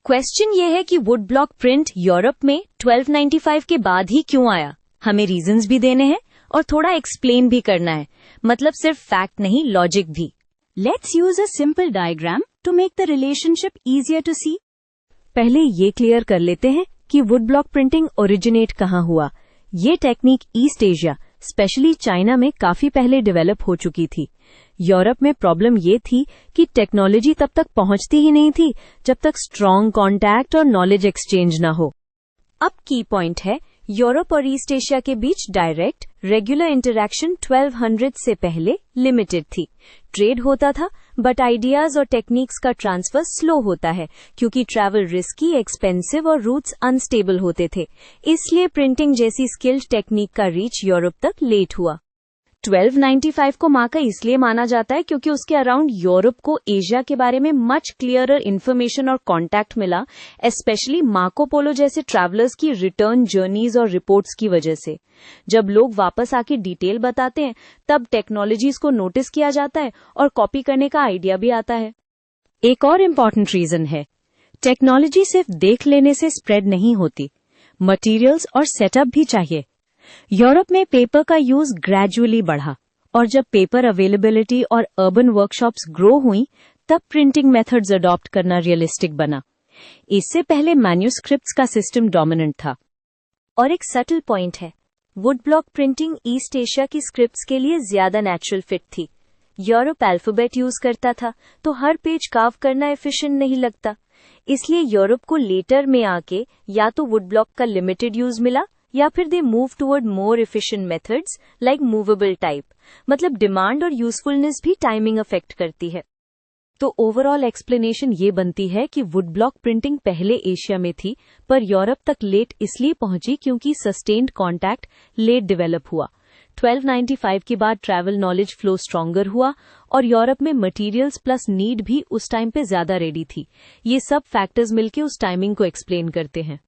Question ये है कि वुड ब्लॉक प्रिंट यूरोप में 1295 के बाद ही क्यों आया। हमें रीजंस भी देने हैं और थोड़ा एक्सप्लेन भी करना है, मतलब सिर्फ फैक्ट नहीं, लॉजिक भी। Let's use a simple diagram to make the relationship easier to see. पहले ये क्लियर कर लेते हैं कि वुड ब्लॉक प्रिंटिंग ओरिजिनेट कहाँ हुआ। ये technique east Asia, specially China में काफी पहले डेवलप हो चुकी थी। यूरोप में प्रॉब्लम ये थी कि टेक्नोलॉजी तब तक पहुंचती ही नहीं थी जब तक स्ट्रॉन्ग कॉन्टैक्ट और नॉलेज एक्सचेंज ना हो। अब की पॉइंट है, यूरोप और ईस्ट एशिया के बीच डायरेक्ट रेगुलर इंटरैक्शन 1200 से पहले लिमिटेड थी। ट्रेड होता था बट आइडियाज और टेक्निक्स का ट्रांसफर स्लो होता है क्योंकि ट्रैवल रिस्की, एक्सपेंसिव और रूट्स अनस्टेबल होते थे। इसलिए प्रिंटिंग जैसी स्किल्ड टेक्निक का रीच यूरोप तक लेट हुआ। 1295 को माका इसलिए माना जाता है क्योंकि उसके अराउंड यूरोप को एशिया के बारे में मच क्लियरर इन्फॉर्मेशन और कॉन्टैक्ट मिला, स्पेशली मार्को पोलो जैसे ट्रैवलर्स की रिटर्न जर्नीज और रिपोर्ट्स की वजह से। जब लोग वापस आके डिटेल बताते हैं तब टेक्नोलॉजीज को नोटिस किया जाता है और कॉपी करने का आइडिया भी आता है। एक और इम्पॉर्टेंट रीजन है, टेक्नोलॉजी सिर्फ देख लेने से स्प्रेड नहीं होती, मटीरियल्स और सेटअप भी चाहिए। यूरोप में पेपर का यूज ग्रेजुअली बढ़ा और जब पेपर अवेलेबिलिटी और अर्बन वर्कशॉप्स ग्रो हुई तब प्रिंटिंग मेथड्स अडॉप्ट करना रियलिस्टिक बना। इससे पहले मैन्यूस्क्रिप्ट्स का सिस्टम डोमिनेंट था। और एक सटल पॉइंट है, would block printing east Asia की स्क्रिप्ट्स के लिए ज्यादा नेचुरल फिट थी। यूरोप अल्फाबेट यूज करता था तो हर पेज कार्व करना एफिशिएंट नहीं लगता, इसलिए यूरोप को लेटर में आके या तो वुड ब्लॉक का लिमिटेड यूज मिला या फिर they move toward more efficient methods like movable type. मतलब डिमांड और यूजफुलनेस भी टाइमिंग अफेक्ट करती है। तो ओवरऑल एक्सप्लेनेशन ये बनती है कि वुड ब्लॉक प्रिंटिंग पहले एशिया में थी पर यूरोप तक लेट इसलिए पहुंची क्योंकि सस्टेन्ड कॉन्टैक्ट लेट डेवलप हुआ। 1295 के बाद ट्रैवल नॉलेज फ्लो स्ट्रॉन्गर हुआ और यूरोप में मटेरियल्स प्लस नीड भी उस टाइम पे ज्यादा रेडी थी। ये सब फैक्टर्स मिलके उस टाइमिंग को एक्सप्लेन करते हैं।